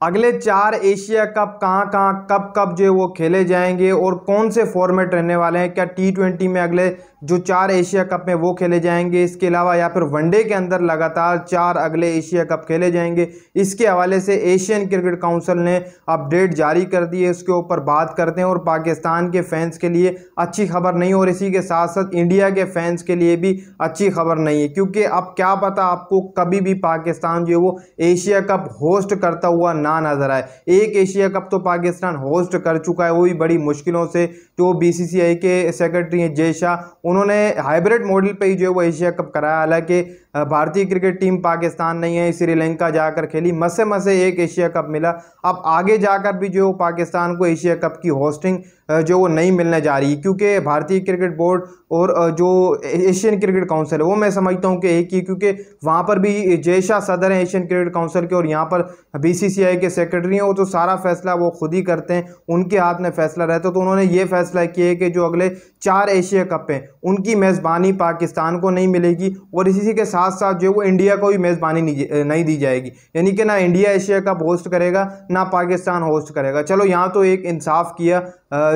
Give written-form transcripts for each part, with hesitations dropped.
अगले 4 Asia cup कहाँ कहाँ कब कब जो है वो खेले जाएंगे और कौन से फॉर्मेट रहने वाले हैं। क्या T20 में अगले जो 4 एशिया कप में वो खेले जाएंगे, इसके अलावा या फिर वनडे के अंदर लगातार 4 अगले एशिया कप खेले जाएंगे। इसके हवाले से एशियन क्रिकेट काउंसिल ने अपडेट जारी कर दी है, उसके ऊपर बात करते हैं। और पाकिस्तान के फैंस के लिए अच्छी खबर नहीं, और इसी के साथ साथ इंडिया के फैंस के लिए भी अच्छी खबर नहीं है, क्योंकि अब क्या पता आपको कभी भी पाकिस्तान जो है वो एशिया कप होस्ट करता हुआ ना नजर आए। एक एशिया कप तो पाकिस्तान होस्ट कर चुका है, वो भी बड़ी मुश्किलों से। जो BCCI के सेक्रेटरी हैं जय शाह, उन्होंने हाइब्रिड मॉडल पे ही जो है वो एशिया कप कराया। हालांकि भारतीय क्रिकेट टीम पाकिस्तान नहीं है, श्रीलंका जाकर खेली, मसे एक एशिया कप मिला। अब आगे जाकर भी जो पाकिस्तान को एशिया कप की होस्टिंग जो वो नहीं मिलने जा रही, क्योंकि भारतीय क्रिकेट बोर्ड और जो एशियन क्रिकेट काउंसिल है वो मैं समझता हूँ कि एक ही, क्योंकि वहाँ पर भी जय शाह सदर हैं एशियन क्रिकेट काउंसिल के, और यहाँ पर BCCI के सेक्रेटरी हैं। वो तो सारा फैसला वो खुद ही करते हैं, उनके हाथ में फैसला रहता है। तो उन्होंने ये फैसला किया है कि जो अगले 4 एशिया कप हैं उनकी मेज़बानी पाकिस्तान को नहीं मिलेगी, और इसी के साथ साथ जो वो इंडिया को भी मेज़बानी नहीं दी जाएगी। यानी कि ना इंडिया एशिया कप होस्ट करेगा ना पाकिस्तान होस्ट करेगा। चलो यहाँ तो एक इंसाफ किया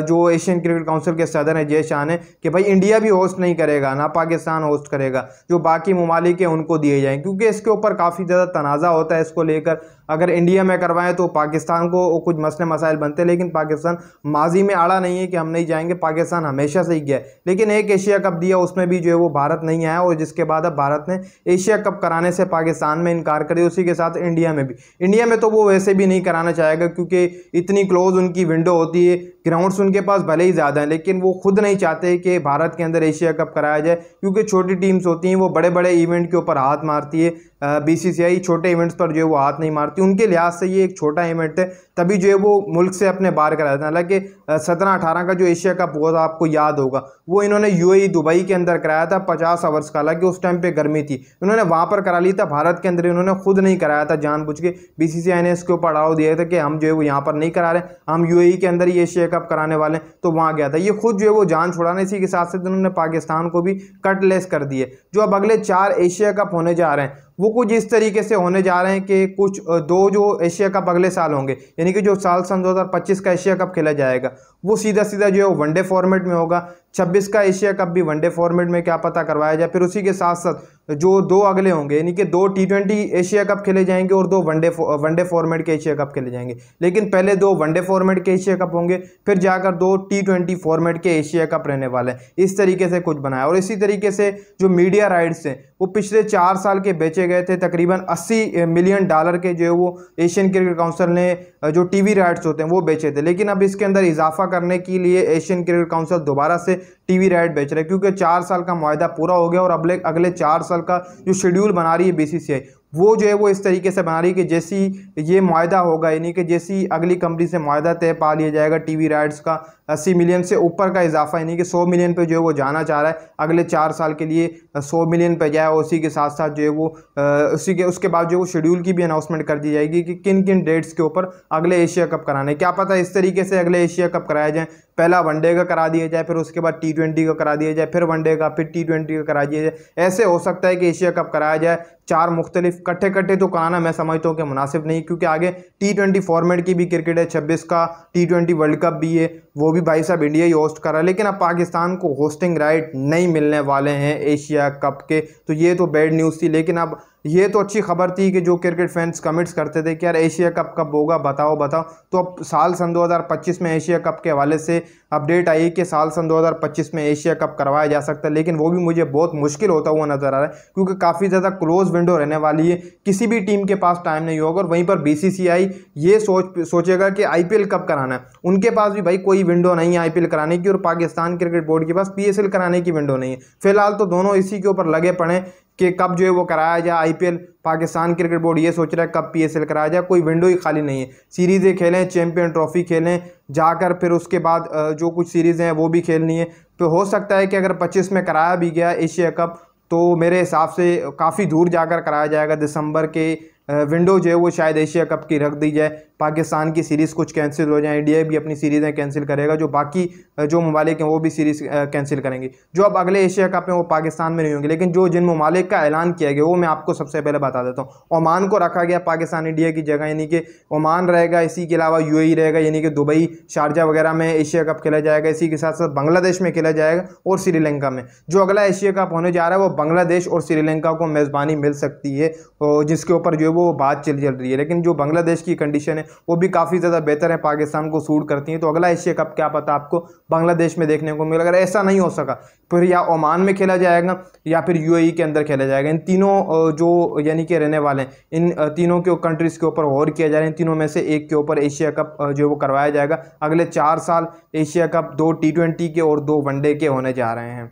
जो एशियन क्रिकेट काउंसिल के सदर हैं जय शाह ने, कि भाई इंडिया भी होस्ट नहीं करेगा ना पाकिस्तान होस्ट करेगा, जो बाकी ममालिक हैं उनको दिए जाएँ, क्योंकि इसके ऊपर काफ़ी ज़्यादा तनाज़ा होता है इसको लेकर। अगर इंडिया में करवाएं तो पाकिस्तान को कुछ मसले मसाइल बनते हैं, लेकिन पाकिस्तान माजी में अड़ा नहीं है कि हम नहीं जाएंगे, पाकिस्तान हमेशा से ही गया है। लेकिन एक एशिया कप दिया, उसमें भी जो है वो भारत नहीं आया, और जिसके बाद अब भारत ने एशिया कप कराने से पाकिस्तान में इनकार करे। उसी के साथ इंडिया में तो वो वैसे भी नहीं कराना चाहेगा, क्योंकि इतनी क्लोज उनकी विंडो होती है। ग्राउंड्स उनके पास भले ही ज़्यादा हैं, लेकिन वो खुद नहीं चाहते कि भारत के अंदर एशिया कप कराया जाए, क्योंकि छोटी टीम्स होती हैं वो बड़े बड़े इवेंट के ऊपर हाथ मारती है। BCCI छोटे इवेंट्स पर जो है वो हाथ नहीं मारती। उनके लिहाज से ये एक छोटा इवेंट है, तभी जो है वो मुल्क से अपने बाहर कराया था। हालांकि 17-18 का जो एशिया कप हुआ था, आपको याद होगा, वो इन्होंने UAE दुबई के अंदर कराया था 50 आवर्स का। हालांकि उस टाइम पे गर्मी थी, इन्होंने वहाँ पर करा ली था, भारत के अंदर इन्होंने खुद नहीं कराया था जानबूझ के। BCCI ने इसके ऊपर अड़ाव दिया था कि हम जो है वो यहाँ पर नहीं करा रहे, हम UAE के अंदर ही एशिया कप कराने वाले, तो वहाँ गया था। ये खुद जो है वो जान छुड़ाने, इसी के साथ साथ उन्होंने पाकिस्तान को भी कटलेस कर दिए। जो अब अगले 4 एशिया कप होने जा रहे हैं वो कुछ इस तरीके से होने जा रहे हैं कि कुछ 2 जो एशिया कप अगले साल होंगे, यानी कि जो सन 2025 का एशिया कप खेला जाएगा वो सीधा सीधा जो है वनडे फॉर्मेट में होगा। 26 का एशिया कप भी वनडे फॉर्मेट में क्या पता करवाया जाए। फिर उसी के साथ साथ जो 2 अगले होंगे, यानी कि 2 T20 एशिया कप खेले जाएंगे और 2 वनडे फॉर्मेट के एशिया कप खेले जाएंगे। लेकिन पहले 2 वनडे फॉर्मेट के एशिया कप होंगे, फिर जाकर 2 T20 फॉर्मेट के एशिया कप रहने वाले हैं। इस तरीके से कुछ बनाया। और इसी तरीके से जो मीडिया राइट्स हैं वो पिछले 4 साल के बेचे गए थे, तकरीबन $80 मिलियन के जो है वो एशियन क्रिकेट काउंसिल ने जो TV राइट्स होते हैं वो बेचे थे। लेकिन अब इसके अंदर इजाफा करने के लिए एशियन क्रिकेट काउंसिल दोबारा से TV राइट बेच रहे हैं, क्योंकि 4 साल का मुआहदा पूरा हो गया, और अगले 4 साल का जो शेड्यूल बना रही है BCCI वो जो है वो इस तरीके से बना रही है कि जैसी ये मुआहदा होगा, यानी कि जैसी अगली कंपनी से मुआहदा तय पा लिया जाएगा, TV राइट्स का 80 मिलियन से ऊपर का इजाफा, यानी कि 100 मिलियन पे जो है वो जाना चाह रहा है अगले 4 साल के लिए, 100 मिलियन पे जाए। उसी के साथ साथ जो है वो उसके बाद जो वो शेड्यूल की भी अनाउंसमेंट कर दी जाएगी कि किन किन डेट्स के ऊपर अगले एशिया कप कराने। क्या पता इस तरीके से अगले एशिया कप कराया जाए, पहला वनडे का करा दिया जाए, फिर उसके बाद T20 का करा दिया जाए, फिर वनडे का, फिर T20 का करा दिया जाए। ऐसे हो सकता है कि एशिया कप कराया जाए 4 मुख्तलिफ कट्ठे तो कराना मैं समझता हूँ कि मुनासिब नहीं, क्योंकि आगे T20 फॉर्मेट की भी क्रिकेट है, 26 का T20 वर्ल्ड कप भी है, वो भी भाई साहब इंडिया ही होस्ट कर रहा है। लेकिन अब पाकिस्तान को होस्टिंग राइट नहीं मिलने वाले हैं एशिया कप के, तो ये तो बैड न्यूज़ थी। लेकिन अब ये तो अच्छी खबर थी कि जो क्रिकेट फैंस कमेंट्स करते थे कि यार एशिया कप कब होगा, बताओ। तो अब सन 2025 में एशिया कप के हवाले से अपडेट आई कि सन 2025 में एशिया कप करवाया जा सकता है, लेकिन वो भी मुझे बहुत मुश्किल होता हुआ नजर आ रहा है, क्योंकि काफ़ी ज़्यादा क्लोज विंडो रहने वाली है, किसी भी टीम के पास टाइम नहीं होगा। और वहीं पर BCCI ये सोचेगा कि IPL कब कराना है, उनके पास भी भाई कोई विंडो नहीं है IPL कराने की, और पाकिस्तान क्रिकेट बोर्ड के पास PSL कराने की विंडो नहीं है। फिलहाल तो दोनों इसी के ऊपर लगे पड़े कि कब जो है वो कराया जाए IPL। पाकिस्तान क्रिकेट बोर्ड ये सोच रहा है कब PSL कराया जाए, कोई विंडो ही खाली नहीं है। सीरीज़ें खेलें, चैंपियन ट्रॉफी खेलें जाकर, फिर उसके बाद जो कुछ सीरीज़ें हैं वो भी खेलनी है। तो हो सकता है कि अगर 25 में कराया भी गया एशिया कप, तो मेरे हिसाब से काफ़ी दूर जाकर कराया जाएगा, दिसंबर के विंडो जो है वो शायद एशिया कप की रख दी जाए, पाकिस्तान की सीरीज़ कुछ कैंसिल हो जाए, इंडिया भी अपनी सीरीज़ें कैंसिल करेगा, जो बाकी जो ममालिक हैं वो भी सीरीज़ कैंसिल करेंगे। जो अब अगले एशिया कप हैं वो पाकिस्तान में नहीं होंगे, लेकिन जो जिन ममालिक का ऐलान किया गया वो मैं आपको सबसे पहले बता देता हूँ। ओमान को रखा गया पाकिस्तान इंडिया की जगह, यानी कि ओमान रहेगा, इसी के अलावा यूएई रहेगा, यानी कि दुबई शारजा वगैरह में एशिया कप खेला जाएगा, इसी के साथ साथ बांग्लादेश में खेला जाएगा और श्रीलंका में। जो अगला एशिया कप होने जा रहा है वो बांग्लादेश और श्रीलंका को मेज़बानी मिल सकती है, जिसके ऊपर जो है वो बात चल रही है। लेकिन जो बांग्लादेश की कंडीशन है वो भी काफ़ी ज़्यादा बेहतर है, पाकिस्तान को सूट करती है, तो अगला एशिया कप क्या पता आपको बांग्लादेश में देखने को मिले। अगर ऐसा नहीं हो सका फिर या ओमान में खेला जाएगा या फिर यूएई के अंदर खेला जाएगा। इन तीनों जो यानी कि रहने वाले हैं, इन तीनों के कंट्रीज़ के ऊपर गौर किया जा रहा है, इन तीनों में से एक के ऊपर एशिया कप जो वो करवाया जाएगा। अगले 4 साल एशिया कप 2 T20 के और 2 वनडे के होने जा रहे हैं।